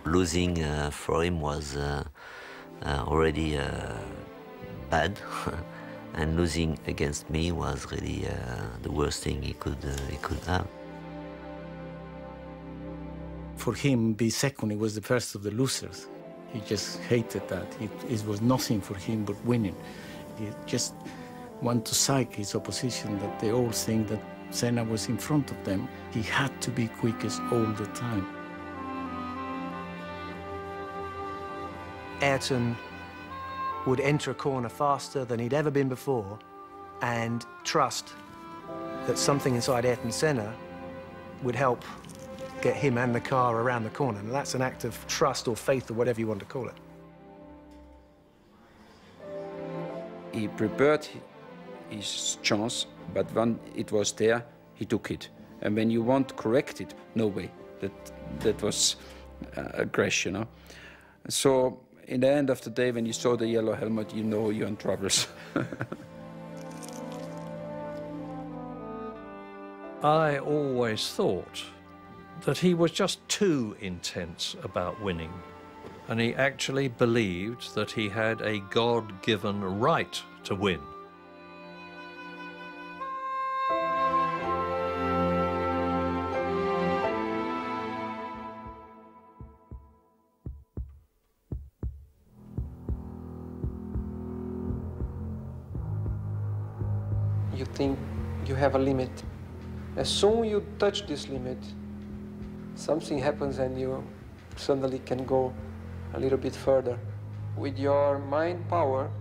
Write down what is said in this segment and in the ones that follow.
Losing for him was already bad, and losing against me was really the worst thing he could have. For him, be second, he was the first of the losers. He just hated that. It was nothing for him but winning. He just wanted to psych his opposition, that they all think that Senna was in front of them. He had to be quickest all the time. Ayrton would enter a corner faster than he'd ever been before and trust that something inside Ayrton Senna would help get him and the car around the corner. And that's an act of trust or faith or whatever you want to call it. He prepared his chance, but when it was there, he took it. And when you want to correct it, no way. That was a crash, you know. So in the end of the day, when you saw the yellow helmet, you know you're in troubles. I always thought that he was just too intense about winning, and he actually believed that he had a God-given right to win. You think you have a limit. As soon as you touch this limit, something happens and you suddenly can go a little bit further. With your mind power,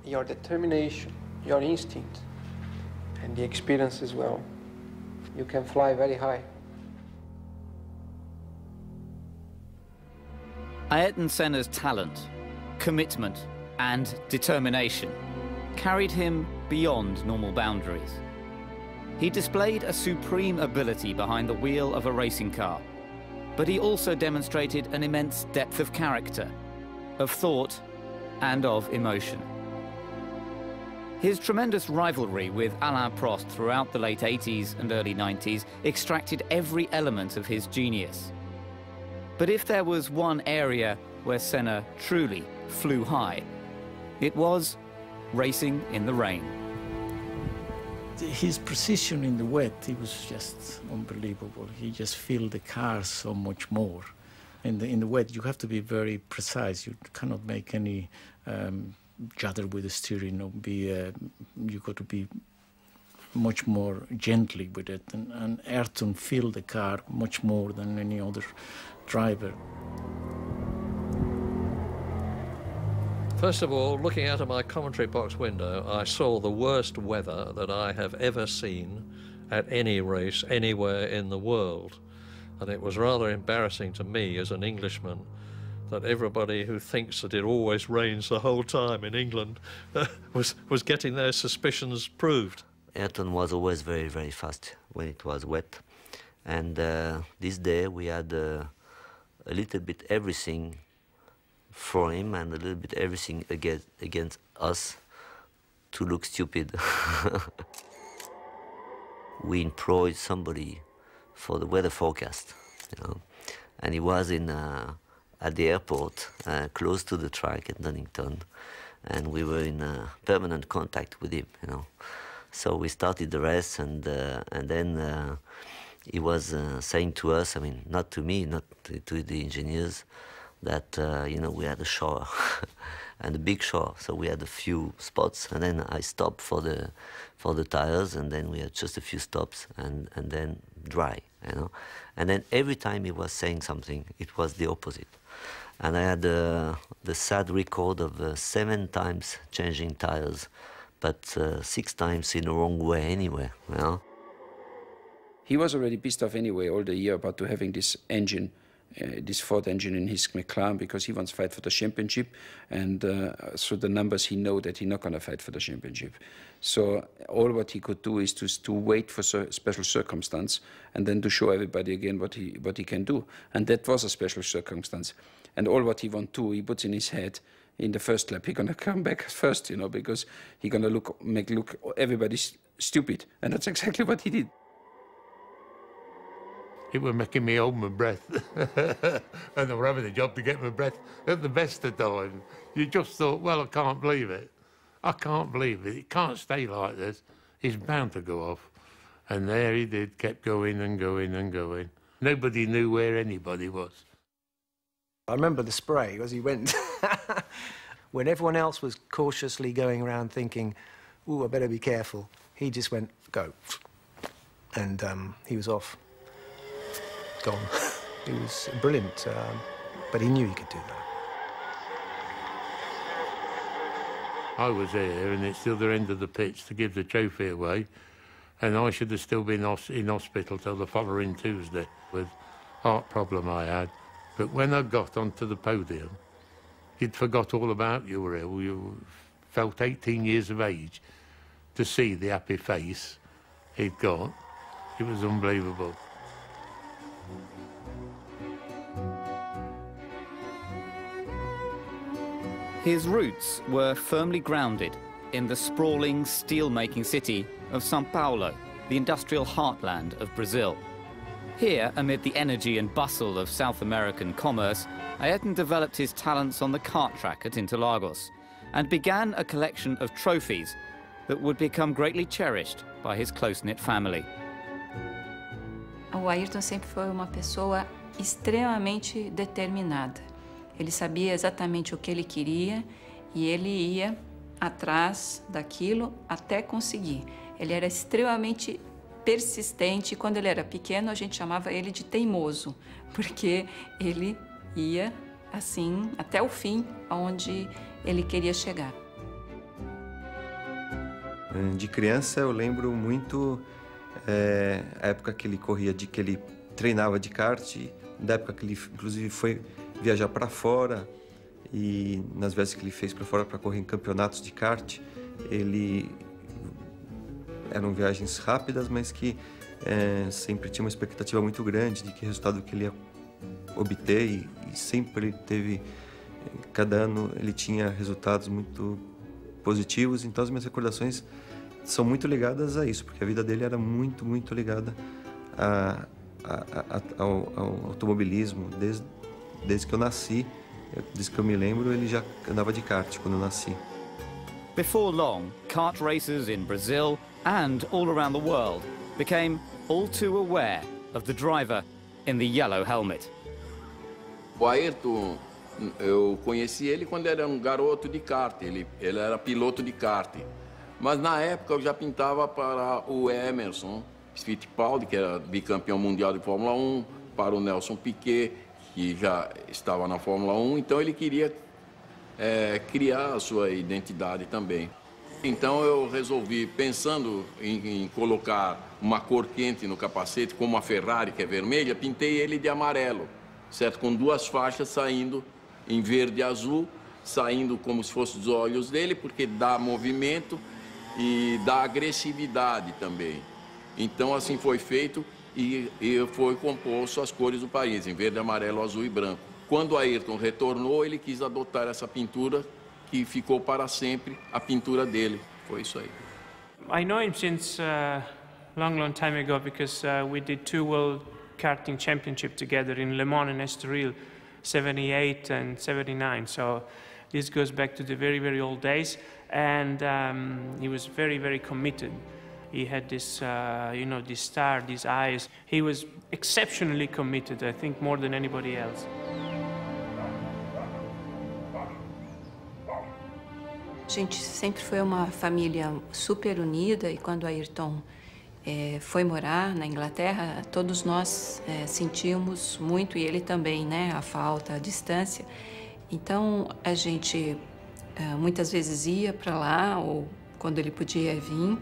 your determination, your instinct, and the experience as well, you can fly very high. Ayrton Senna's talent, commitment, and determination carried him beyond normal boundaries. He displayed a supreme ability behind the wheel of a racing car, but he also demonstrated an immense depth of character, of thought, and of emotion. His tremendous rivalry with Alain Prost throughout the late 80s and early 90s extracted every element of his genius. But if there was one area where Senna truly flew high, it was racing in the rain. His precision in the wet, he was just unbelievable. He just filled the car so much more. In the wet, you have to be very precise. You cannot make any judder with the steering. You got to be much more gently with it. And Ayrton filled the car much more than any other driver. First of all, looking out of my commentary box window, I saw the worst weather that I have ever seen at any race anywhere in the world. And it was rather embarrassing to me as an Englishman that everybody who thinks that it always rains the whole time in England was getting their suspicions proved. Ayrton was always very, very fast when it was wet. And this day we had a little bit everything for him and a little bit everything against us to look stupid. We employed somebody for the weather forecast, you know, and he was at the airport, close to the track at Donington, and we were in permanent contact with him, you know. So we started the race, and then he was saying to us, I mean, not to me, not to the engineers, that you know, we had a shower and a big shower, so we had a few spots, and then I stopped for the tires, and then we had just a few stops, and then dry, you know. And then every time he was saying something, it was the opposite. And I had the sad record of 7 times changing tires, but 6 times in the wrong way anyway, you know. He was already pissed off anyway all the year about to having this engine, this Ford engine in his McLaren, because he wants to fight for the championship, and through the numbers he know that he's not going to fight for the championship. So all what he could do is to wait for special circumstance, and then to show everybody again what he can do. And that was a special circumstance. And all what he wants to do, he puts in his head, in the first lap, he's going to come back first, you know, because he's going to make everybody stupid. And that's exactly what he did. It was making me hold my breath. And I were having a job to get my breath at the best of times. You just thought, well, I can't believe it. I can't believe it. It can't stay like this. It's bound to go off. And there he did, kept going and going and going. Nobody knew where anybody was. I remember the spray as he went. When everyone else was cautiously going around thinking, ooh, I better be careful, he just went, go. And he was off. Gone. He was brilliant, but he knew he could do that. I was there, and it's the other end of the pitch to give the trophy away, and I should have still been in hospital till the following Tuesday with heart problem I had. But when I got onto the podium, you'd forgot all about you were ill. You felt 18 years of age. To see the happy face he'd got, it was unbelievable. His roots were firmly grounded in the sprawling steel-making city of São Paulo, the industrial heartland of Brazil. Here, amid the energy and bustle of South American commerce, Ayrton developed his talents on the kart track at Interlagos and began a collection of trophies that would become greatly cherished by his close-knit family. O Ayrton sempre foi uma pessoa extremamente determinada. Ele sabia exatamente o que ele queria e ele ia atrás daquilo até conseguir. Ele era extremamente persistente. Quando ele era pequeno, a gente chamava ele de teimoso, porque ele ia assim até o fim, onde ele queria chegar. De criança, eu lembro muito a época que ele corria, que ele treinava de kart, da época que ele, inclusive, foi viajar para fora, e nas vezes que ele fez para fora para correr em campeonatos de kart, eram viagens rápidas, mas que sempre tinha uma expectativa muito grande de que resultado que ele ia obter, e sempre teve, cada ano ele tinha resultados muito positivos. Então as minhas recordações são muito ligadas a isso, porque a vida dele era muito, muito ligada ao automobilismo. Desde que eu nasci, desde que eu me lembro, ele já andava de kart quando eu nasci. Before long, kart racers in Brazil and all around the world became all too aware of the driver in the yellow helmet. O Ayrton, eu conheci ele quando era um garoto de kart, ele era piloto de kart. Mas na época eu já pintava para o Emerson Fittipaldi, que era bicampeão mundial de Fórmula 1, para o Nelson Piquet, que já estava na Fórmula 1, então ele queria criar a sua identidade também. Então eu resolvi, pensando em colocar uma cor quente no capacete, como a Ferrari, que é vermelha, pintei ele de amarelo, certo? Com duas faixas saindo em verde e azul, saindo como se fossem os olhos dele, porque dá movimento e dá agressividade também. Então assim foi feito e foi composto as cores do país, em verde, amarelo, azul e branco. Quando Ayrton retornou, ele quis adotar essa pintura, que ficou para sempre a pintura dele. Foi isso aí. I know him since long time ago, because we did 2 World Karting Championship together in Le Mans and Estoril, 78 and 79. So this goes back to the very, very old days. And he was very, very committed. He had this, this star, these eyes. He was exceptionally committed, I think, more than anybody else. A gente sempre foi uma família super unida, e quando Ayrton foi morar na Inglaterra, todos nós sentimos muito, e ele também, né, a falta, a distância. Então a gente muitas vezes ia para lá, ou quando ele podia vir,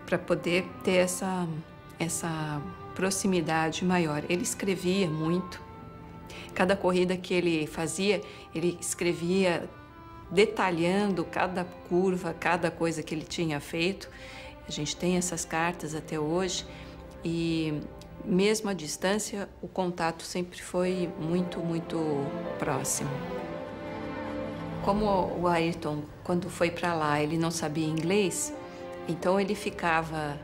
para poder ter essa proximidade maior. Ele escrevia muito. Cada corrida que ele fazia, ele escrevia detalhando cada curva, cada coisa que ele tinha feito. A gente tem essas cartas até hoje, e mesmo à distância, o contato sempre foi muito, muito próximo. Como o Ayrton, quando foi para lá, ele não sabia inglês, então ele ficava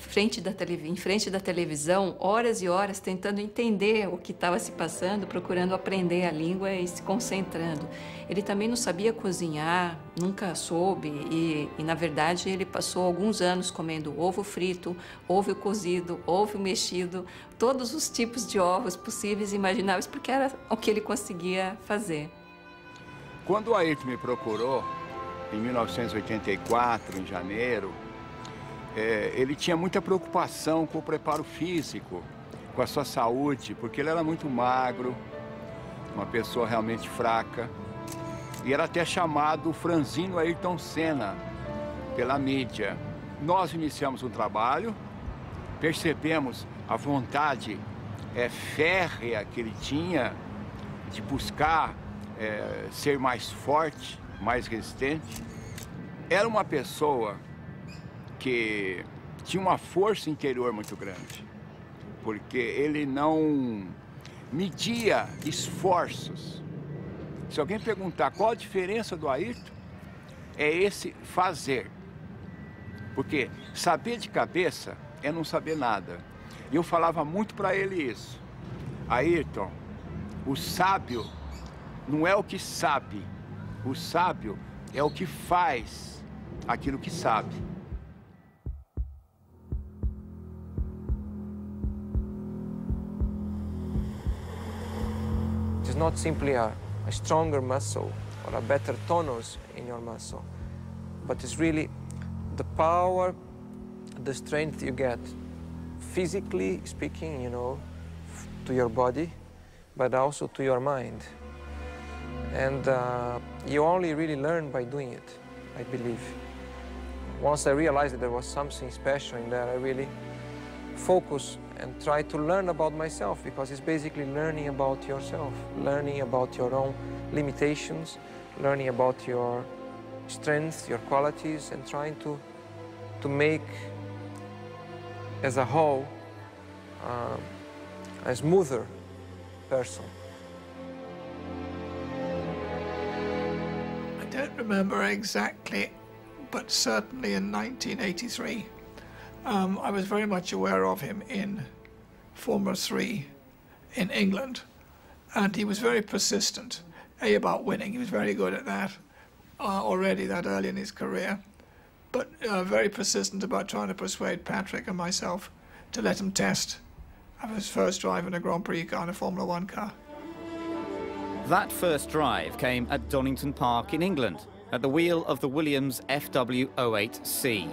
em frente da televisão, horas e horas, tentando entender o que estava se passando, procurando aprender a língua e se concentrando. Ele também não sabia cozinhar, nunca soube, e na verdade ele passou alguns anos comendo ovo frito, ovo cozido, ovo mexido, todos os tipos de ovos possíveis e imagináveis, porque era o que ele conseguia fazer. Quando o Ayrton me procurou, em 1984, em janeiro, ele tinha muita preocupação com o preparo físico, com a sua saúde, porque ele era muito magro, uma pessoa realmente fraca, e era até chamado o franzino Ayrton Senna pela mídia. Nós iniciamos um trabalho, percebemos a vontade férrea que ele tinha de buscar ser mais forte, mais resistente. Era uma pessoa que tinha uma força interior muito grande, porque ele não media esforços. Se alguém perguntar qual a diferença do Ayrton, é esse fazer. Porque saber de cabeça é não saber nada. E eu falava muito para ele isso. Ayrton, o sábio não é o que sabe, o sábio é o que faz aquilo que sabe. It's not simply a stronger muscle or a better tonus in your muscle, but it's really the power, the strength you get, physically speaking, you know, to your body, but also to your mind. And you only really learn by doing it, I believe. Once I realized that there was something special in there, I really focused and tried to learn about myself, because it's basically learning about yourself, learning about your own limitations, learning about your strengths, your qualities, and trying to make, as a whole, a smoother person. I don't remember exactly, but certainly in 1983, I was very much aware of him in Formula 3 in England, and he was very persistent, about winning. He was very good at that already that early in his career, but very persistent about trying to persuade Patrick and myself to let him test. I was first driving a Grand Prix car in a Formula 1 car. That first drive came at Donington Park in England, at the wheel of the Williams FW08C,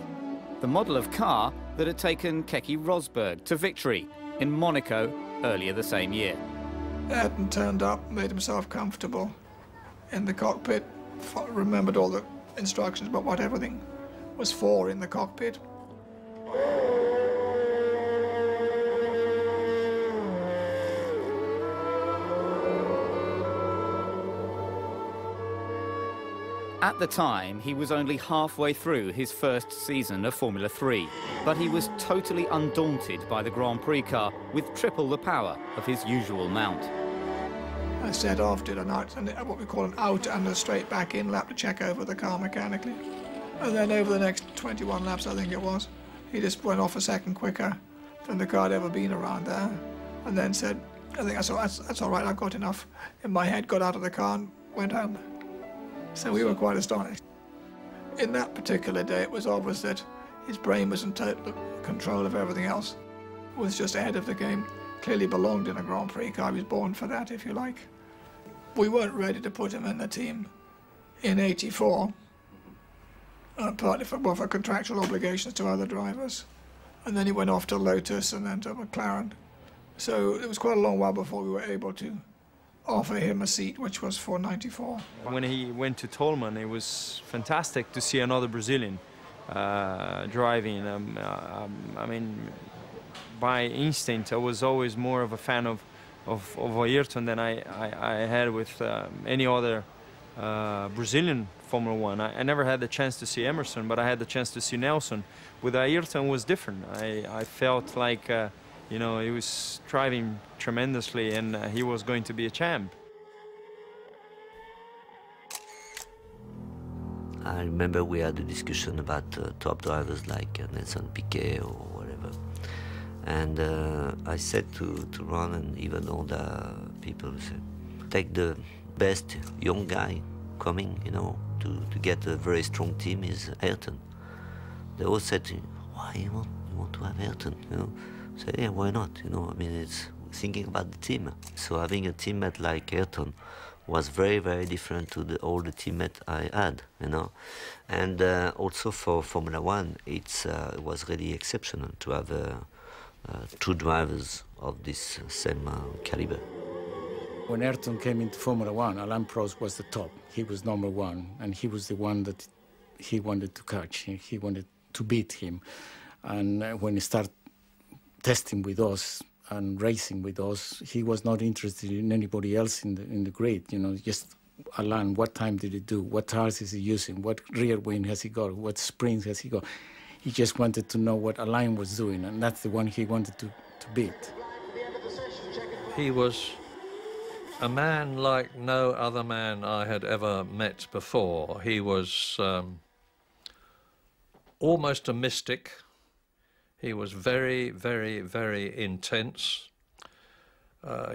the model of car that had taken Keke Rosberg to victory in Monaco earlier the same year. Ayrton turned up, made himself comfortable in the cockpit, remembered all the instructions about what everything was for in the cockpit. At the time, he was only halfway through his first season of Formula 3, but he was totally undaunted by the Grand Prix car with triple the power of his usual mount. I set off, did what we call an out and a straight back in lap to check over the car mechanically. And then over the next 21 laps, I think it was, he just went off a second quicker than the car had ever been around there. And then said, I think that's all right, I've got enough in my head, got out of the car and went home. So we were quite astonished. In that particular day, it was obvious that his brain was in total control of everything else, was just ahead of the game, clearly belonged in a Grand Prix car. He was born for that, if you like. We weren't ready to put him in the team in '84, partly for contractual obligations to other drivers. And then he went off to Lotus and then to McLaren. So it was quite a long while before we were able to offer him a seat, which was for '94. When he went to Tolman, it was fantastic to see another Brazilian driving. I mean, by instinct, I was always more of a fan of Ayrton than I had with any other Brazilian Formula One. I never had the chance to see Emerson, but I had the chance to see Nelson. With Ayrton, it was different. I felt like you know, he was driving tremendously, and he was going to be a champ. I remember we had a discussion about top drivers like Nelson Piquet or whatever, And I said to Ron and even all the people, said, take the best young guy coming, you know, to get a very strong team is Ayrton. They all said to me, why you want to have Ayrton, you know? I said, yeah, why not, you know, I mean, it's thinking about the team. So having a teammate like Ayrton was very, very different to all the teammates I had, you know. And also for Formula One, it was really exceptional to have two drivers of this same caliber. When Ayrton came into Formula One, Alain Prost was the top. He was #1, and he was the one that he wanted to catch. He wanted to beat him. And when he started testing with us and racing with us, he was not interested in anybody else in the grid. You know, just Alain, what time did he do? What tires is he using? What rear wing has he got? What springs has he got? He just wanted to know what Alain was doing, and that's the one he wanted to beat. He was a man like no other man I had ever met before. He was almost a mystic. He was very, very, very intense.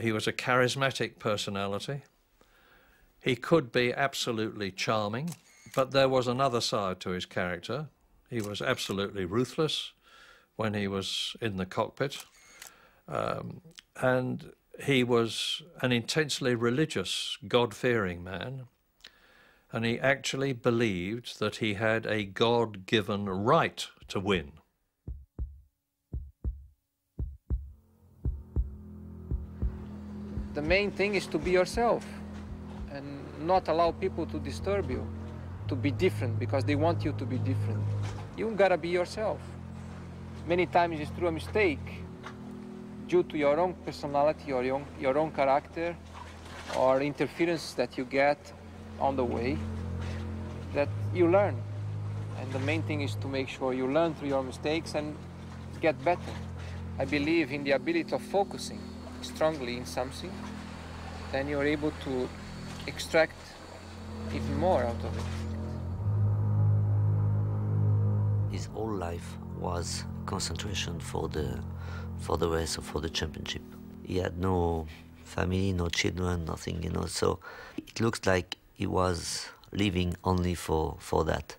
He was a charismatic personality. He could be absolutely charming, but there was another side to his character. He was absolutely ruthless when he was in the cockpit. And he was an intensely religious, God-fearing man, and he actually believed that he had a God-given right to win. The main thing is to be yourself and not allow people to disturb you, to be different because they want you to be different. You gotta be yourself. Many times it's through a mistake, due to your own personality or your own character or interference that you get on the way, that you learn. And the main thing is to make sure you learn through your mistakes and get better. I believe in the ability of focusing strongly in something, then you're able to extract even more out of it. His whole life was concentration for the race or for the championship. He had no family, no children, nothing, you know, so it looks like he was living only for that.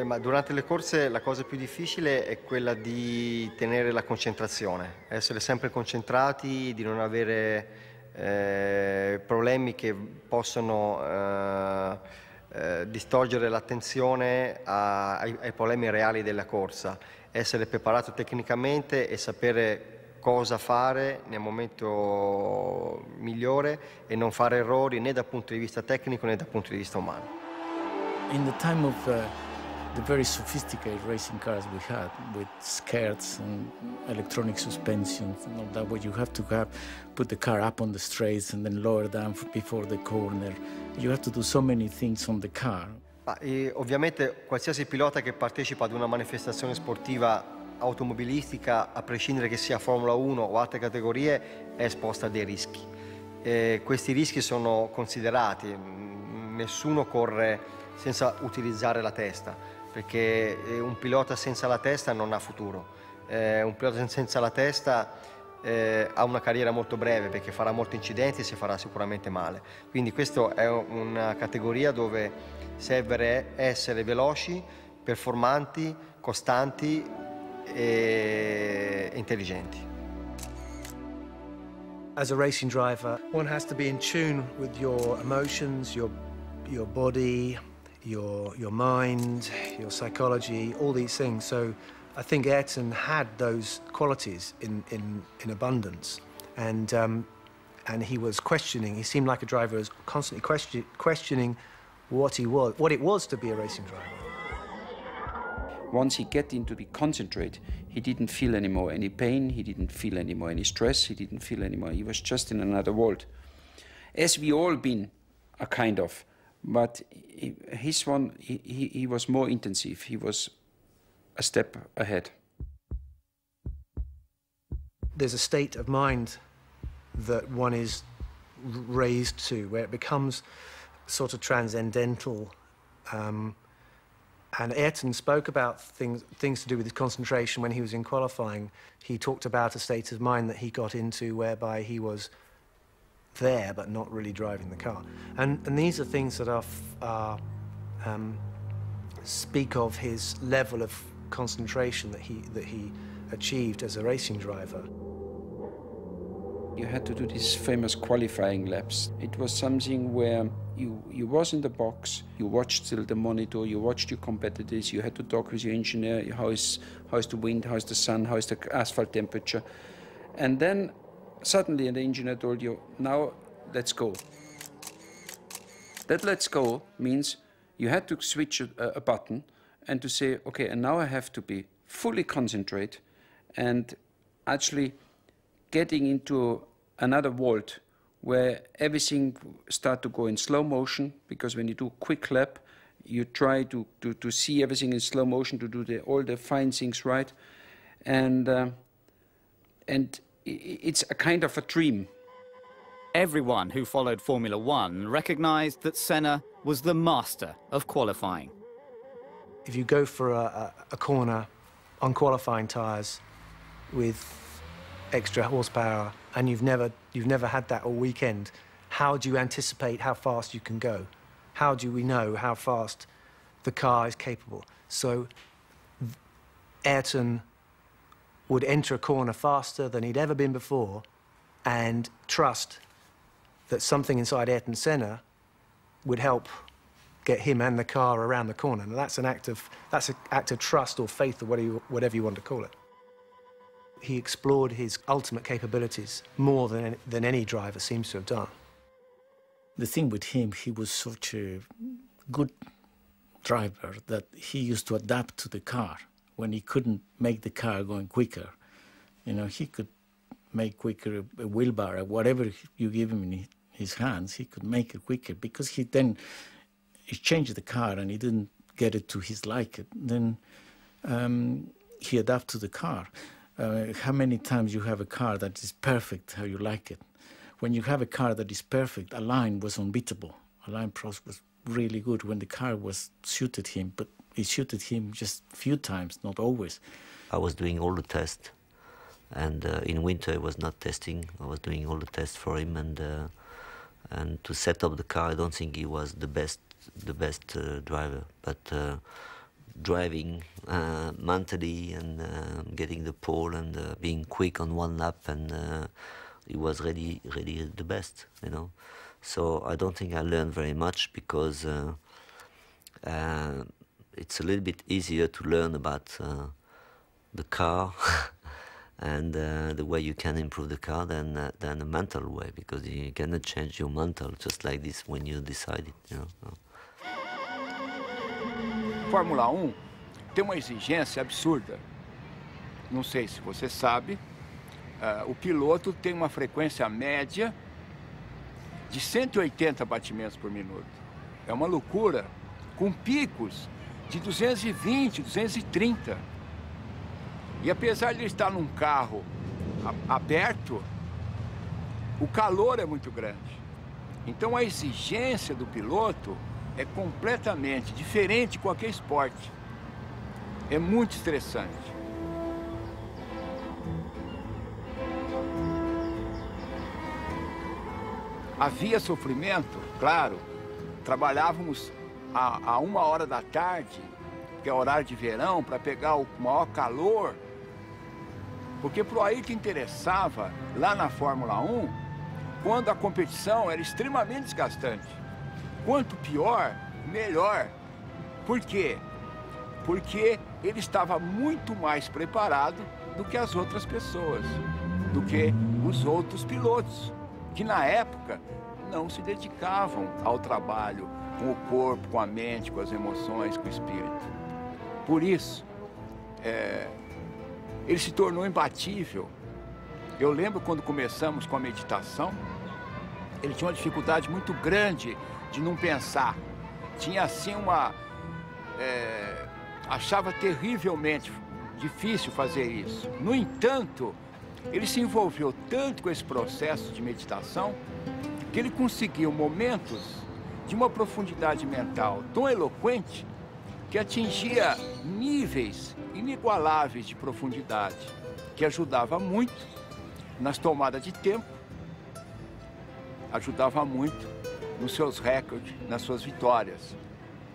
Ma durante le corse la cosa più difficile è quella di tenere la concentrazione, essere sempre concentrati, di non avere problemi che possono distogliere l'attenzione ai problemi reali della corsa, essere preparato tecnicamente e sapere cosa fare nel momento migliore e non fare errori né dal punto di vista tecnico né dal punto di vista umano. In the time of the very sophisticated racing cars we had, with skirts and electronic suspension, and all that, where you have to put the car up on the straights and then lower down before the corner. You have to do so many things on the car. Ovviamente qualsiasi pilota che partecipa ad una manifestazione sportiva automobilistica, a prescindere che sia Formula 1 o altre categorie, è esposta a dei rischi. Questi rischi sono considerati, nessuno corre senza utilizzare la testa, perché un pilota senza la testa non ha futuro. Un pilota senza la testa ha una carriera molto breve, perché farà molti incidenti e si farà sicuramente male. Quindi questa è una categoria dove serve essere veloci, performanti, costanti e intelligenti. As a racing driver, one has to be in tune with your emotions, your body, your mind, your psychology, all these things. So I think Ayrton had those qualities in abundance, and he was questioning. He seemed like a driver who was constantly questioning what it was to be a racing driver. Once he get into the concentrate, he didn't feel anymore any pain, he didn't feel anymore any stress, he didn't feel anymore, he was just in another world. As we all been, a kind of, but his one, he was more intensive, he was a step ahead. There's a state of mind that one is raised to, where it becomes sort of transcendental, And Ayrton spoke about things to do with his concentration when he was in qualifying. He talked about a state of mind that he got into whereby he was there but not really driving the car. And these are things that speak of his level of concentration that he achieved as a racing driver. You had to do these famous qualifying laps. It was something where you was in the box, you watched still the monitor, you watched your competitors, you had to talk with your engineer, how is the wind, how is the sun, how is the asphalt temperature. And then suddenly the engineer told you, now let's go. That let's go means you had to switch a button and to say, okay, and now I have to be fully concentrate and actually getting into another vault where everything start to go in slow motion, because when you do a quick lap, you try to see everything in slow motion, to do all the fine things right. And it's a kind of a dream. Everyone who followed Formula One recognized that Senna was the master of qualifying. If you go for a corner on qualifying tyres with extra horsepower and you've never had that all weekend, how do you anticipate how fast you can go? How do we know how fast the car is capable? So Ayrton would enter a corner faster than he'd ever been before and trust that something inside Ayrton Senna would help get him and the car around the corner. And that's an act of trust or faith or whatever you want to call it. He explored his ultimate capabilities more than any driver seems to have done. The thing with him, he was such a good driver that he used to adapt to the car. When he couldn't make the car going quicker, you know, he could make quicker a wheel bar, or whatever you give him in his hands, he could make it quicker, because he changed the car and he didn't get it to his liking. Then he adapted to the car. How many times you have a car that is perfect how you like it? When you have a car that is perfect, a line was unbeatable. A line process was really good when the car was suited him, but it suited him just a few times, not always. I was doing all the tests, and in winter I was not testing. I was doing all the tests for him, and to set up the car, I don't think he was the best driver, but driving mentally and getting the pole and being quick on one lap, and he was really the best, you know. So I don't think I learned very much, because it's a little bit easier to learn about the car and the way you can improve the car than a mental way, because you cannot change your mental just like this when you decide it, you know. Fórmula 1 tem uma exigência absurda. Não sei se você sabe, o piloto tem uma frequência média de 180 batimentos por minuto. É uma loucura, com picos de 220, 230. E apesar de ele estar num carro aberto, o calor é muito grande. Então a exigência do piloto é completamente diferente de qualquer esporte. É muito estressante. Havia sofrimento, claro. Trabalhávamos a 1h da tarde, que é horário de verão, para pegar o maior calor. Porque para o Ayrton interessava, lá na Fórmula 1, quando a competição era extremamente desgastante. Quanto pior, melhor. Por quê? Porque ele estava muito mais preparado do que as outras pessoas, do que os outros pilotos, que na época não se dedicavam ao trabalho com o corpo, com a mente, com as emoções, com o espírito. Por isso, ele se tornou imbatível. Eu lembro quando começamos com a meditação, ele tinha uma dificuldade muito grande de não pensar. Tinha assim achava terrivelmente difícil fazer isso. No entanto, ele se envolveu tanto com esse processo de meditação que ele conseguiu momentos de uma profundidade mental tão eloquente que atingia níveis inigualáveis de profundidade, que ajudava muito nas tomadas de tempo, ajudava muito nos seus recordes, nas suas vitórias,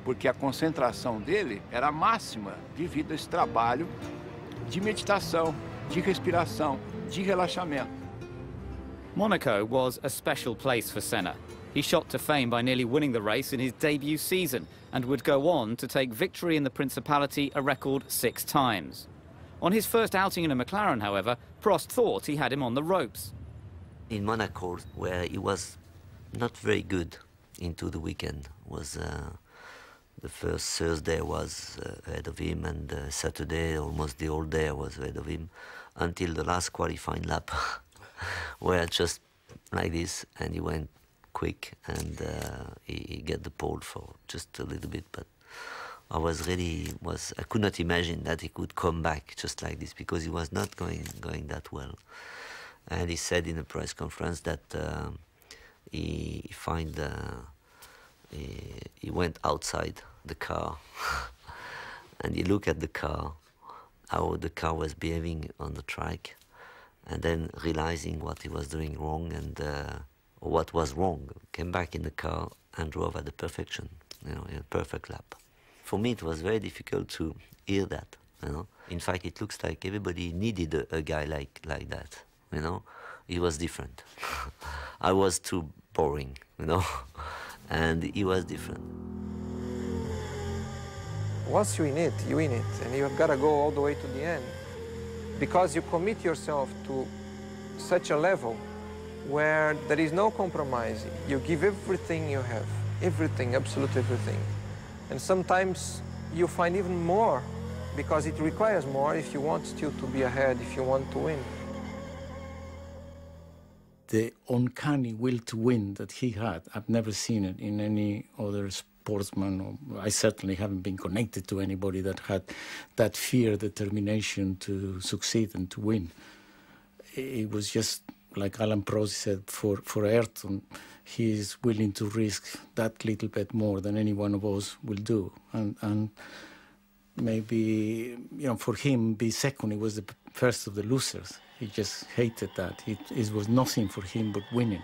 porque a concentração dele era máxima devido a esse trabalho de meditação, de respiração, de relaxamento. Monaco was a special place for Senna. He shot to fame by nearly winning the race in his debut season and would go on to take victory in the Principality a record 6 times. On his first outing in a McLaren, however, Prost thought he had him on the ropes. In Monaco, where he was not very good into the weekend, was the first Thursday was ahead of him, and Saturday almost the whole day was ahead of him, until the last qualifying lap, where just like this, and he went quick, and he get the pole for just a little bit, but I could not imagine that he could come back just like this, because he was not going that well. And he said in a press conference that he went outside the car and he looked at the car, how the car was behaving on the track, and then realizing what he was doing wrong and or what was wrong, came back in the car and drove at the perfection, in a perfect lap. For me, it was very difficult to hear that, In fact, it looks like everybody needed a guy like that, He was different. I was too boring, and he was different. Once you win it, and you've got to go all the way to the end, because you commit yourself to such a level where there is no compromise. You give everything you have, everything, absolutely everything. And sometimes you find even more, because it requires more if you want still to be ahead, if you want to win. The uncanny will to win that he had, I've never seen it in any other sportsman. I certainly haven't been connected to anybody that had that fear, determination to succeed and to win. It was just like Alain Prost said, for Ayrton, he is willing to risk that little bit more than any one of us will do. And maybe, for him, be second, he was the first of the losers. He just hated that. It was nothing for him but winning.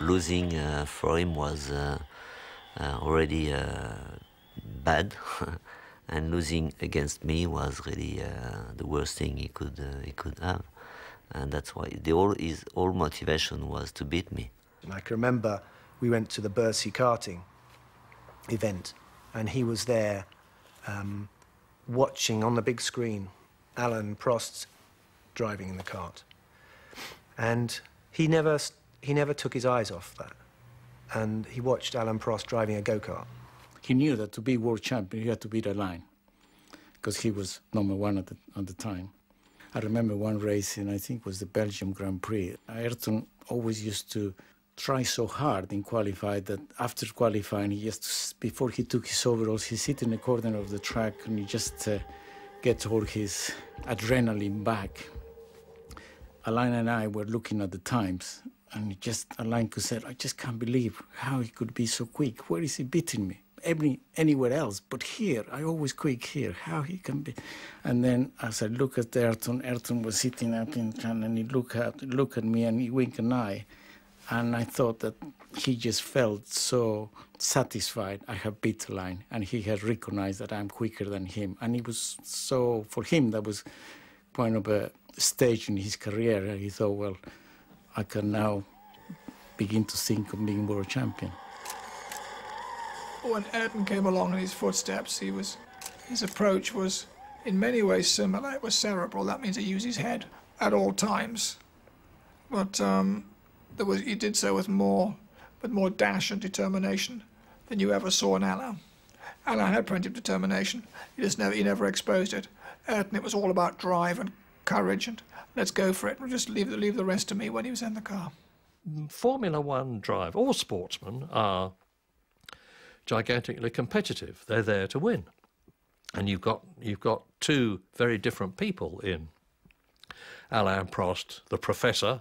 Losing for him was already bad, and losing against me was really the worst thing he could have. And that's why his whole motivation was to beat me. I can remember we went to the Bercy karting event, and he was there watching on the big screen Alain Prost driving in the kart. And he never took his eyes off that. And he watched Alain Prost driving a go-kart. He knew that to be world champion, he had to beat Alain, because he was #1 at the time. I remember one race, and I think it was the Belgium Grand Prix. Ayrton always used to try so hard in qualifying that after qualifying, before he took his overalls, he sit in the corner of the track and he just gets all his adrenaline back. Alain and I were looking at the times, and Alain said, I just can't believe how he could be so quick. Where is he beating me? Anywhere else, but here, I always quick here, how he can be. And then as I look at Ayrton was sitting up in front, and he looked at me and he winked an eye. And I thought that he just felt so satisfied I have beat Alain, and he had recognized that I'm quicker than him. And it was so, for him, that was kind of a stage in his career. And he thought, well, I can now begin to think of being world champion. When Ayrton came along in his footsteps, his approach was in many ways similar. It was cerebral. That means he used his head at all times. But he did so with more dash and determination than you ever saw in Alain. Alain had plenty of determination. He never exposed it. Ayrton, it was all about drive and courage and let's go for it. We'll just leave the rest to me when he was in the car. Formula One drive, all sportsmen are gigantically competitive. They're there to win. And you've got two very different people in Alain Prost, the professor,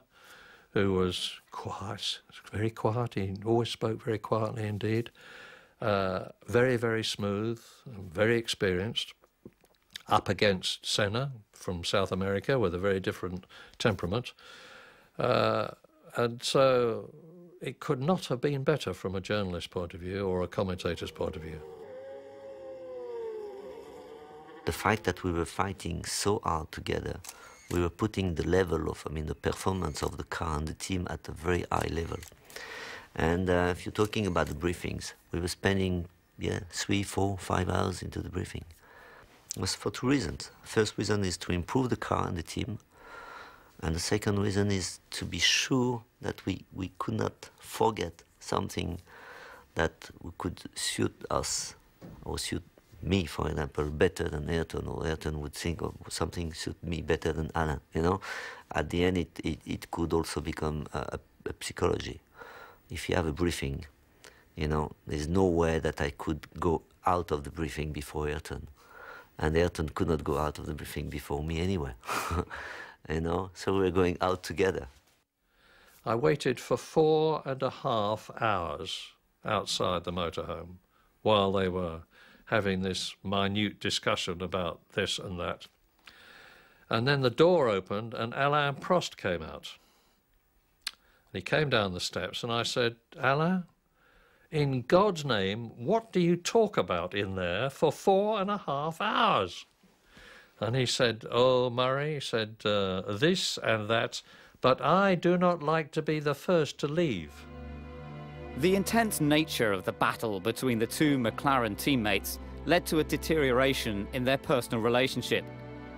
who was quiet, very quiet. He always spoke very quietly indeed. Very, very smooth, very experienced, up against Senna from South America with a very different temperament. And so it could not have been better from a journalist's point of view or a commentator's point of view. The fact that we were fighting so hard together, we were putting the level of, the performance of the car and the team at a very high level. And if you're talking about the briefings, we were spending 3, 4, 5 hours into the briefing. It was for 2 reasons. First reason is to improve the car and the team. And the second reason is to be sure that we could not forget something that could suit us or suit me, for example, better than Ayrton, or Ayrton would think of something suit me better than Alain. At the end, it could also become a psychology. If you have a briefing, there's no way that I could go out of the briefing before Ayrton, and Ayrton could not go out of the briefing before me anyway. So we were going out together. I waited for 4.5 hours outside the motorhome while they were having this minute discussion about this and that. And then the door opened and Alain Prost came out. And he came down the steps and I said, "Alain, in God's name, what do you talk about in there for 4.5 hours?" And he said, "Oh, Murray," he said, "this and that, but I do not like to be the first to leave." The intense nature of the battle between the two McLaren teammates led to a deterioration in their personal relationship.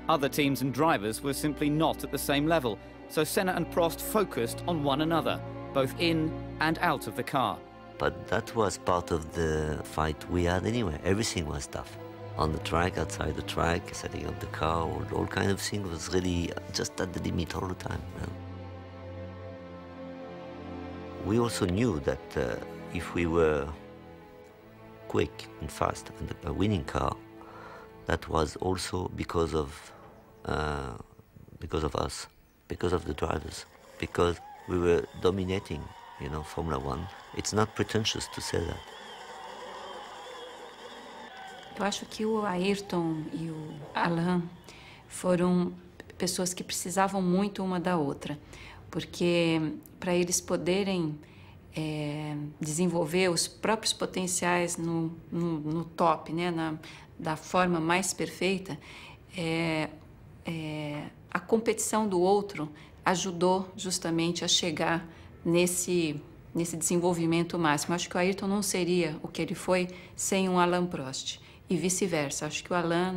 Other teams and drivers were simply not at the same level, so Senna and Prost focused on one another, both in and out of the car. But that was part of the fight we had anyway. Everything was tough. On the track, outside the track, setting up the car, all kind of things was really just at the limit all the time. We also knew that if we were quick and fast and a winning car, that was also because of us, because of the drivers, because we were dominating, Formula One. It's not pretentious to say that. Eu acho que o Ayrton e o Alain foram pessoas que precisavam muito uma da outra, porque para eles poderem desenvolver os próprios potenciais no top, da forma mais perfeita, a competição do outro ajudou justamente a chegar nesse desenvolvimento máximo. Acho que o Ayrton não seria o que ele foi sem um Alain Prost. E vice-versa. Acho que o Alain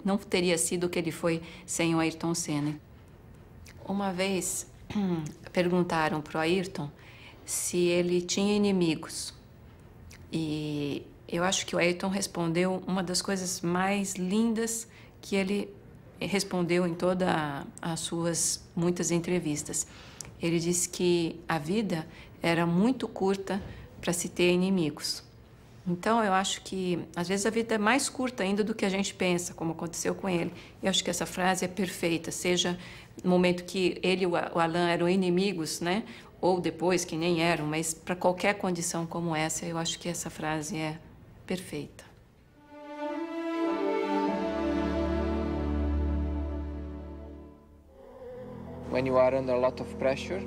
não teria sido o que ele foi sem o Ayrton Senna. Uma vez perguntaram para o Ayrton se ele tinha inimigos. E eu acho que o Ayrton respondeu uma das coisas mais lindas que ele respondeu em todas as suas muitas entrevistas. Ele disse que a vida era muito curta para se ter inimigos. Então, eu acho que, às vezes, a vida é mais curta ainda do que a gente pensa, como aconteceu com ele. Eu acho que essa frase é perfeita, seja no momento que ele e o Alain eram inimigos, ou depois, que nem eram, mas para qualquer condição como essa, eu acho que essa frase é perfeita. When you are under a lot of pressure,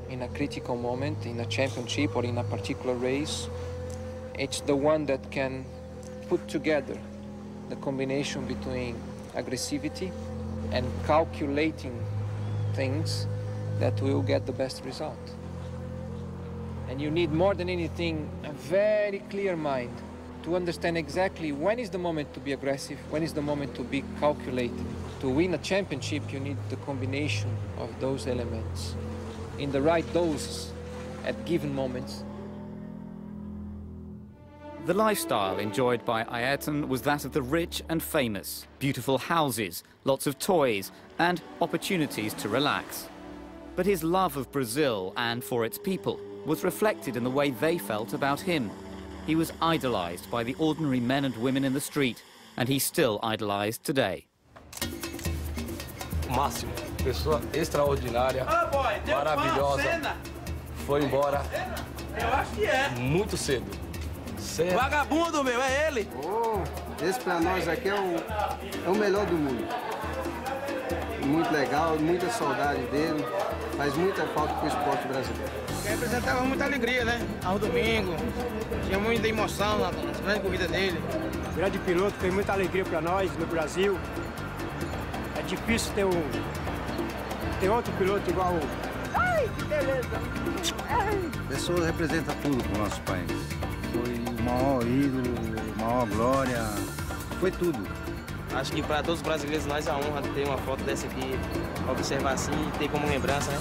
in a critical moment, in a championship or in a particular race, it's the one that can put together the combination between aggressivity and calculating things that will get the best result. And you need more than anything a very clear mind to understand exactly when is the moment to be aggressive, when is the moment to be calculated. To win a championship, you need the combination of those elements in the right doses at given moments. The lifestyle enjoyed by Ayrton was that of the rich and famous. Beautiful houses, lots of toys, and opportunities to relax. But his love of Brazil and for its people was reflected in the way they felt about him. He was idolized by the ordinary men and women in the street, and he's still idolized today. Máximo, pessoa extraordinária, maravilhosa, foi embora muito cedo. Senna. Vagabundo, meu, é ele! Oh, esse pra nós aqui é o melhor do mundo. Muito legal, muita saudade dele. Faz muita falta pro esporte brasileiro. Representava muita alegria, né? Ao domingo. Tinha muita emoção nas grandes corridas dele. Grande piloto, fez muita alegria para nós no Brasil. É difícil ter outro piloto igual. Ai, que beleza! A pessoa representa tudo pro nosso país. Foi o maior ídolo, a maior glória, foi tudo. Acho que para todos os brasileiros nós é a honra de ter uma foto dessa aqui, observar assim e ter como lembrança, né?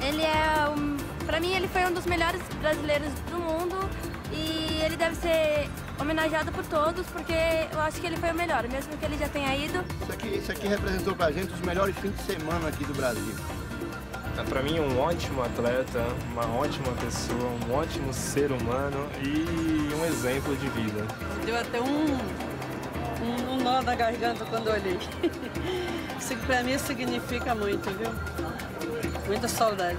Ele para mim ele foi um dos melhores brasileiros do mundo e ele deve ser homenageado por todos porque eu acho que ele foi o melhor, mesmo que ele já tenha ido. Isso aqui representou pra gente os melhores fins de semana aqui do Brasil. Para mim, um ótimo atleta, uma ótima pessoa, um ótimo ser humano e um exemplo de vida. Deu até um nó na garganta quando olhei. Isso para mim significa muito, viu? Muita saudade.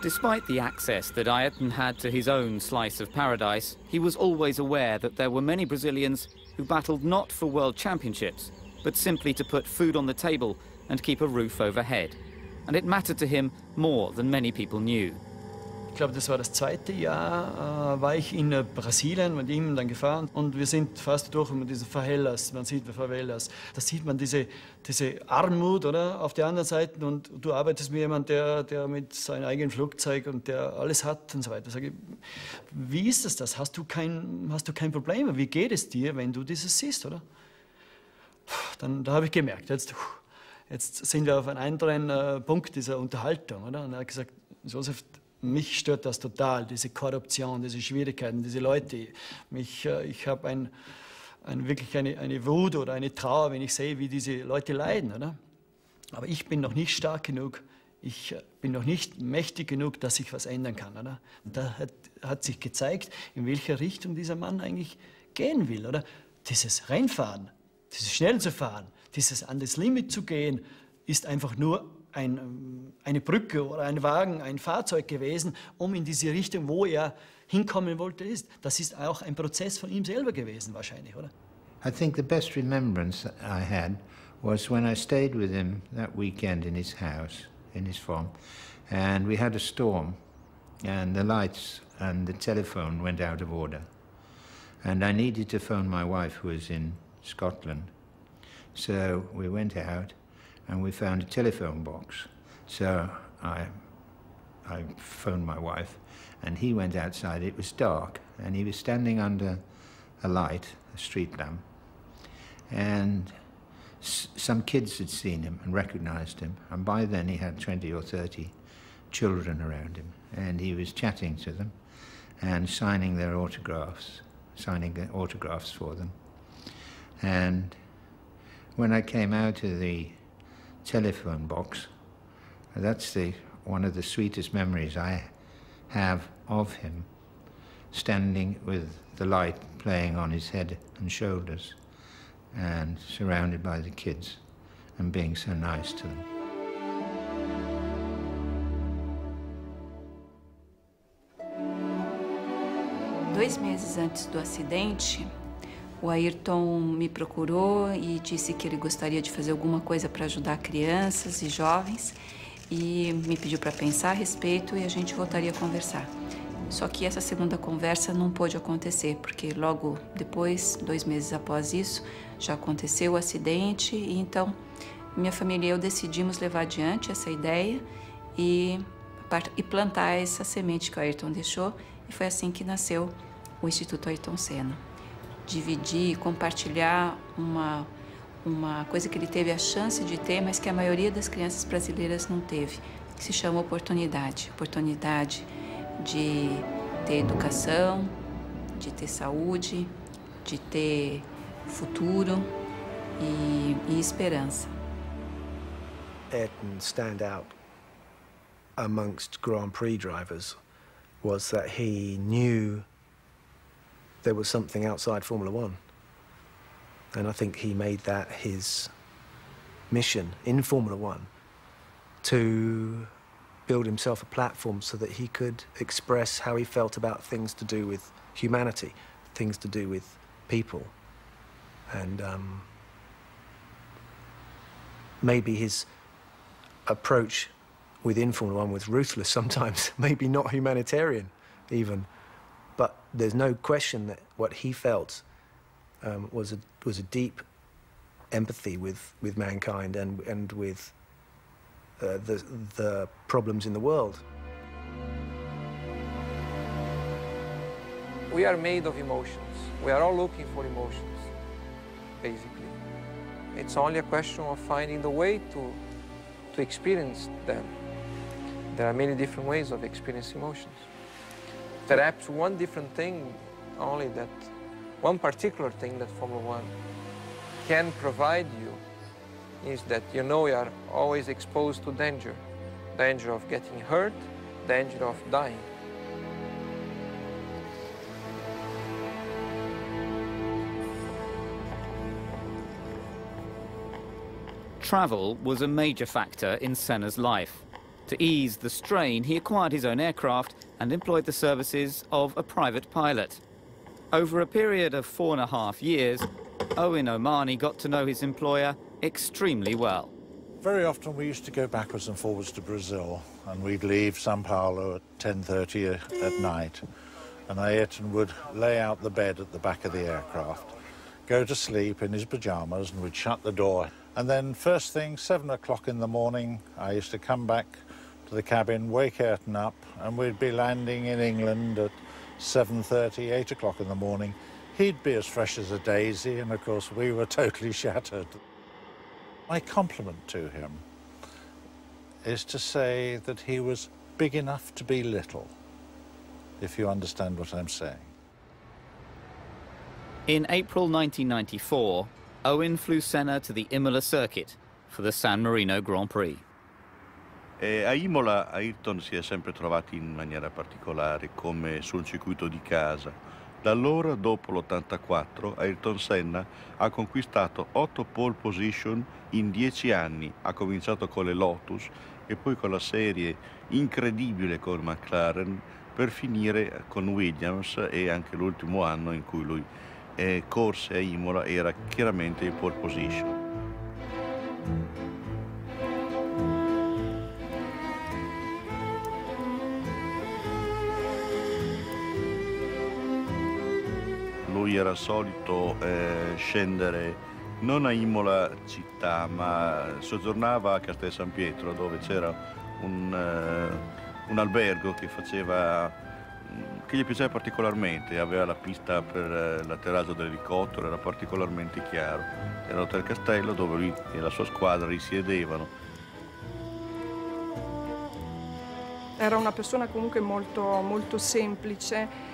Despite the access that Ayrton had to his own slice of paradise, he was always aware that there were many Brazilians who battled not for world championships, but simply to put food on the table and keep a roof overhead. And it mattered to him more than many people knew. Ich glaube, das war das zweite Jahr, war ich in Brasilien mit ihm dann gefahren und wir sind fast durch mit diesen Favelas, man sieht Favelas. Da sieht man diese Armut, oder, auf der anderen Seite und du arbeitest mit jemandem, der mit seinem eigenen Flugzeug und der alles hat und so weiter. Sag ich, wie ist das? Hast du kein Problem? Wie geht es dir, wenn du dieses siehst, oder? Da habe ich gemerkt, jetzt sind wir auf einem anderen Punkt dieser Unterhaltung, oder? Und er hat gesagt, Josef, mich stört das total, diese Korruption, diese Schwierigkeiten, diese Leute. Ich habe wirklich eine Wut oder eine Trauer, wenn ich sehe, wie diese Leute leiden, oder? Aber ich bin noch nicht stark genug, ich bin noch nicht mächtig genug, dass ich was ändern kann, oder? Und da hat sich gezeigt, in welche Richtung dieser Mann eigentlich gehen will, oder? Dieses Rennfahren, dieses schnell zu fahren, dieses an das Limit zu gehen, ist einfach nur eine Brücke oder ein Wagen, ein Fahrzeug gewesen, um in diese Richtung, wo er hinkommen wollte, ist. Das ist auch ein Prozess von ihm selber gewesen, wahrscheinlich, oder? I think the best remembrance I had was when I stayed with him that weekend in his house, in his farm, and we had a storm, and the lights and the telephone went out of order. And I needed to phone my wife, who was in Scotland. So we went out, and we found a telephone box. So I phoned my wife, and he went outside. It was dark, and he was standing under a light, a street lamp, and some kids had seen him and recognized him, and by then he had 20 or 30 children around him, and he was chatting to them and signing their autographs, for them. And when I came out of the telephone box, that's one of the sweetest memories I have of him, standing with the light playing on his head and shoulders and surrounded by the kids and being so nice to them. Dois meses antes do acidente, o Ayrton me procurou e disse que ele gostaria de fazer alguma coisa para ajudar crianças e jovens e me pediu para pensar a respeito e a gente voltaria a conversar. Só que essa segunda conversa não pôde acontecer, porque logo depois, 2 meses após isso, já aconteceu o acidente e então minha família e eu decidimos levar adiante essa ideia e plantar essa semente que o Ayrton deixou e foi assim que nasceu o Instituto Ayrton Senna. Dividir, compartilhar uma coisa que ele teve a chance de ter, mas que a maioria das crianças brasileiras não teve, que se chama oportunidade. Oportunidade de ter educação, de ter saúde, de ter futuro e esperança. Ayrton's standout amongst Grand Prix drivers was that he knew there was something outside Formula One. And I think he made that his mission in Formula One, to build himself a platform so that he could express how he felt about things to do with humanity, things to do with people. And maybe his approach within Formula One was ruthless sometimes, maybe not humanitarian even. But there's no question that what he felt was a deep empathy with mankind and with the problems in the world. We are made of emotions. We are all looking for emotions, basically. It's only a question of finding the way to experience them. There are many different ways of experiencing emotions. Perhaps one different thing, only that one particular thing that Formula One can provide you is that you know you are always exposed to danger. Danger of getting hurt, danger of dying. Travel was a major factor in Senna's life. To ease the strain, he acquired his own aircraft and employed the services of a private pilot. Over a period of 4.5 years, Owen Omani got to know his employer extremely well. Very often we used to go backwards and forwards to Brazil, and we'd leave São Paulo at 10:30 at night, and Ayrton would lay out the bed at the back of the aircraft, go to sleep in his pyjamas, and we'd shut the door. And then first thing, 7 o'clock in the morning, I used to come back to the cabin, wake Ayrton up, and we'd be landing in England at 7:30, 8 o'clock in the morning. He'd be as fresh as a daisy, and of course we were totally shattered. My compliment to him is to say that he was big enough to be little, if you understand what I'm saying. In April 1994, Owen flew Senna to the Imola circuit for the San Marino Grand Prix. A Imola Ayrton si è sempre trovato in maniera particolare, come sul circuito di casa. Da allora, dopo l'84, Ayrton Senna ha conquistato 8 pole position in 10 anni. Ha cominciato con le Lotus e poi con la serie incredibile con McLaren per finire con Williams, e anche l'ultimo anno in cui lui corse a Imola era chiaramente in pole position. Lui era solito scendere non a Imola città, ma soggiornava a Castel San Pietro, dove c'era un albergo che gli piaceva particolarmente. Aveva la pista per l'atterraggio dell'elicottero, era particolarmente chiaro. Era l'Hotel Castello, dove lui e la sua squadra risiedevano. Era una persona comunque molto semplice,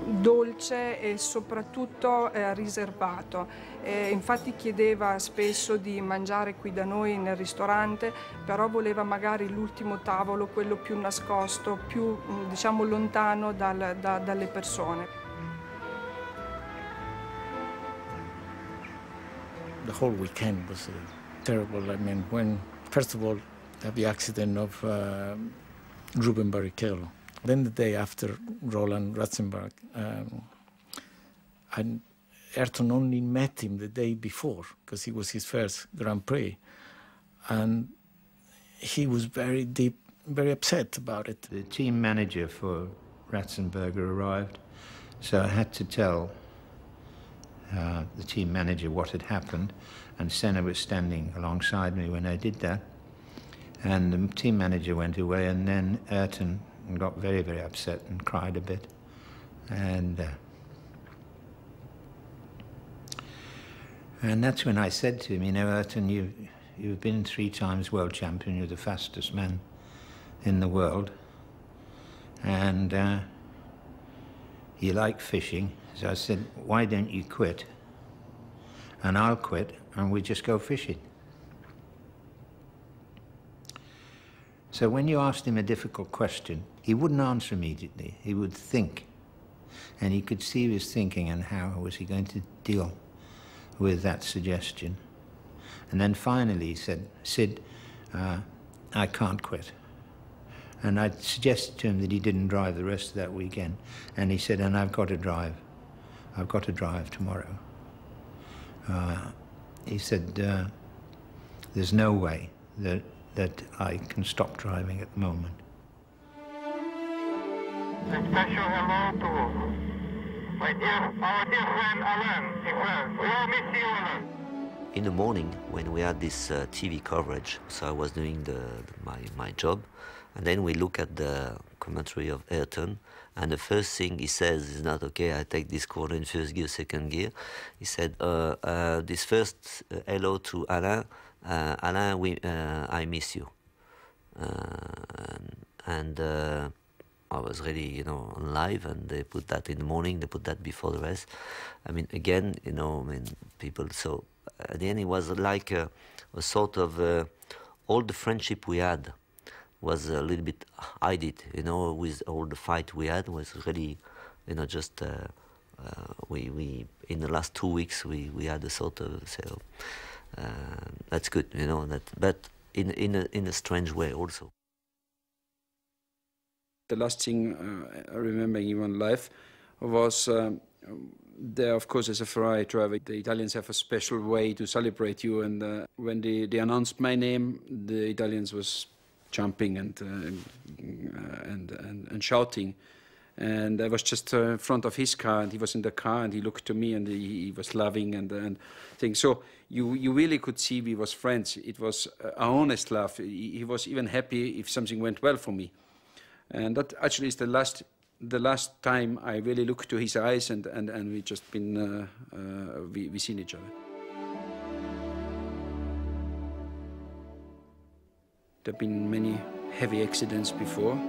dolce e soprattutto riservato. Infatti chiedeva spesso di mangiare qui da noi nel ristorante, però voleva magari l'ultimo tavolo, quello più nascosto, più diciamo lontano dalle persone. The whole weekend was terrible. I mean, when first of all, the accident of Ruben Barrichello. Then the day after, Roland Ratzenberg, and Ayrton only met him the day before, because it was his first Grand Prix. And he was very upset about it. The team manager for Ratzenberger arrived, so I had to tell the team manager what had happened, and Senna was standing alongside me when I did that. And the team manager went away, and then Ayrton got very upset and cried a bit. And that's when I said to him, you know, Ayrton, you've been 3 times world champion, you're the fastest man in the world, and you like fishing. So I said, why don't you quit? And I'll quit, and we just go fishing. So when you asked him a difficult question, he wouldn't answer immediately. He would think. And you could see he was thinking, and how was he going to deal with that suggestion? And then finally he said, Sid, I can't quit. And I suggested to him that he didn't drive the rest of that weekend. And he said, and I've got to drive. I've got to drive tomorrow. He said, there's no way that I can stop driving at the moment. A special hello to our dear friend Alan. We all miss you, Alan. In the morning, when we had this TV coverage, so I was doing my job, and then we look at the commentary of Ayrton, and the first thing he says is not, okay, I take this corner in first gear, second gear. He said, this first hello to Alain, Alain, I miss you. And I was really, on live, and they put that in the morning, they put that before the rest. I mean, again, people, so at the end it was like a sort of, all the friendship we had was a little bit hidden, with all the fight we had was really, just, we in the last 2 weeks, we had a sort of, so, that's good, but in a strange way also. The last thing I remember in one life was there, of course, as a Ferrari driver, the Italians have a special way to celebrate you. And when they announced my name, the Italians was jumping and shouting. And I was just in front of his car, and he was in the car, and he looked to me, and he was laughing and things. So you really could see we was friends. It was an honest laugh. He was even happy if something went well for me. And that actually is the last time I really looked to his eyes, and we just been we seen each other. There have been many heavy accidents before.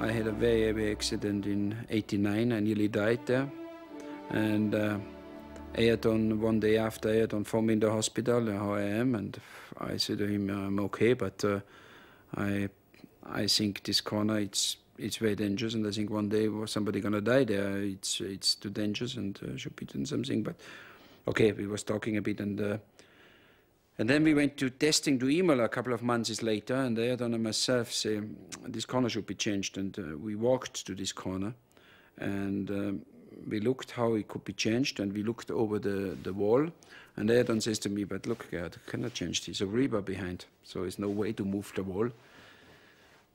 I had a very heavy accident in '89. I nearly died there, and Ayrton, one day after, Ayrton phoned me in the hospital how I am, and I said to him, I'm okay, but I think this corner, it's very dangerous, and I think one day somebody gonna die there. It's too dangerous and should be doing something. But okay, we was talking a bit, and then we went to testing to Imola a couple of months later, and Ayrton and myself say this corner should be changed, and we walked to this corner, and we looked how it could be changed, and we looked over the wall, and Ayrton says to me, but look, Gerd, I cannot change this. There's a rebar behind, so there's no way to move the wall.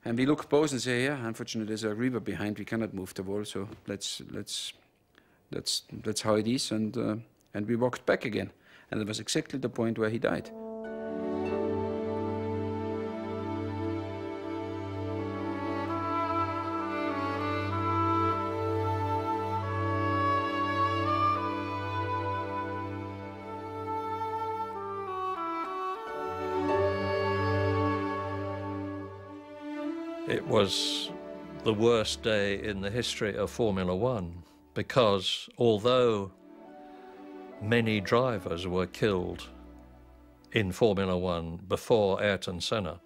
And we look both and say, yeah, unfortunately, there's a river behind. We cannot move the wall, so that's how it is. And we walked back again, and it was exactly the point where he died. It was the worst day in the history of Formula One, because although many drivers were killed in Formula One before Ayrton Senna,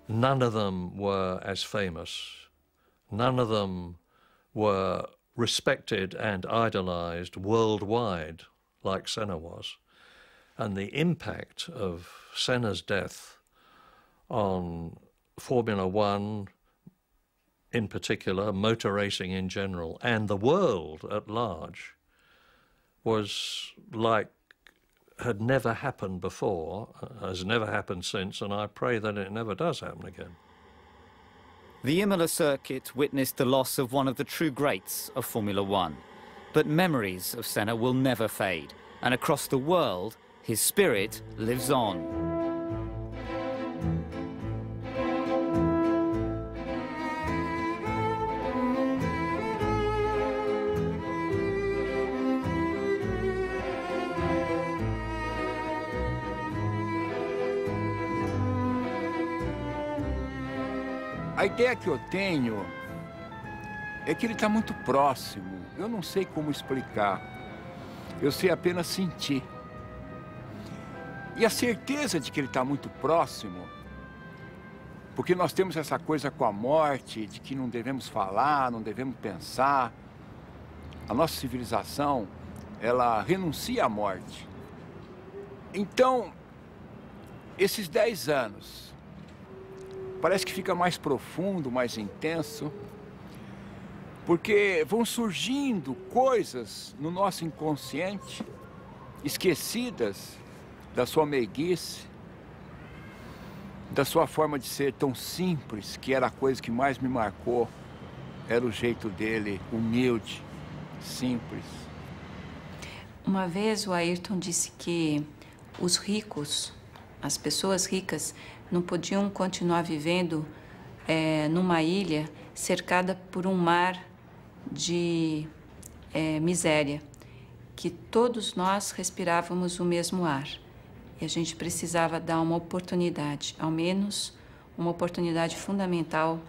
none of them were as famous. None of them were respected and idolized worldwide like Senna was. And the impact of Senna's death on Formula One in particular, motor racing in general, and the world at large was like had never happened before, has never happened since, and I pray that it never does happen again. The Imola circuit witnessed the loss of one of the true greats of Formula One, but memories of Senna will never fade, and across the world, his spirit lives on. A ideia que eu tenho é que ele está muito próximo. Eu não sei como explicar. Eu sei apenas sentir. E a certeza de que ele está muito próximo, porque nós temos essa coisa com a morte, de que não devemos falar, não devemos pensar. A nossa civilização, ela renuncia à morte. Então, esses 10 anos parece que fica mais profundo, mais intenso, porque vão surgindo coisas no nosso inconsciente, esquecidas da sua meiguice, da sua forma de ser tão simples, que era a coisa que mais me marcou, era o jeito dele, humilde, simples. Uma vez o Ayrton disse que os ricos, as pessoas ricas, não podiam continuar vivendo numa ilha cercada por um mar de miséria, que todos nós respirávamos o mesmo ar e a gente precisava dar uma oportunidade, ao menos uma oportunidade fundamental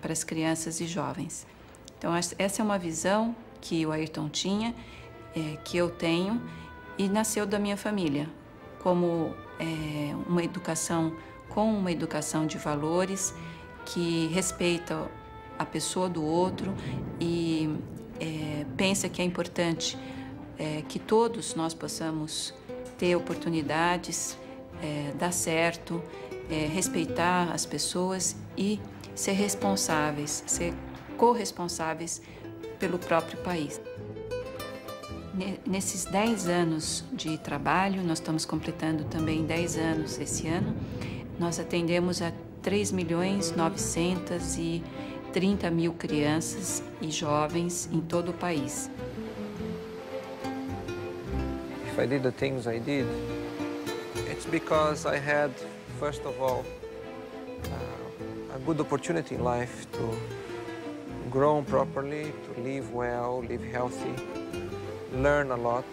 para as crianças e jovens. Então essa é uma visão que o Ayrton tinha, que eu tenho e nasceu da minha família, como uma educação de valores que respeita a pessoa do outro e pensa que é importante que todos nós possamos ter oportunidades, dar certo, respeitar as pessoas e ser responsáveis, ser corresponsáveis pelo próprio país. Nesses 10 anos de trabalho, nós estamos completando também 10 anos esse ano, nós atendemos a 3.930.000 crianças e jovens em todo o país. If I did the things I did, it's because I had, first of all, a good opportunity in life to grow properly, to live well, live healthy, learn a lot,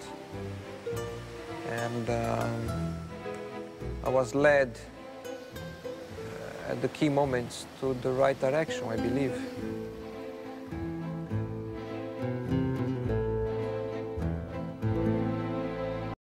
and I was led at the key moments to the right direction, I believe.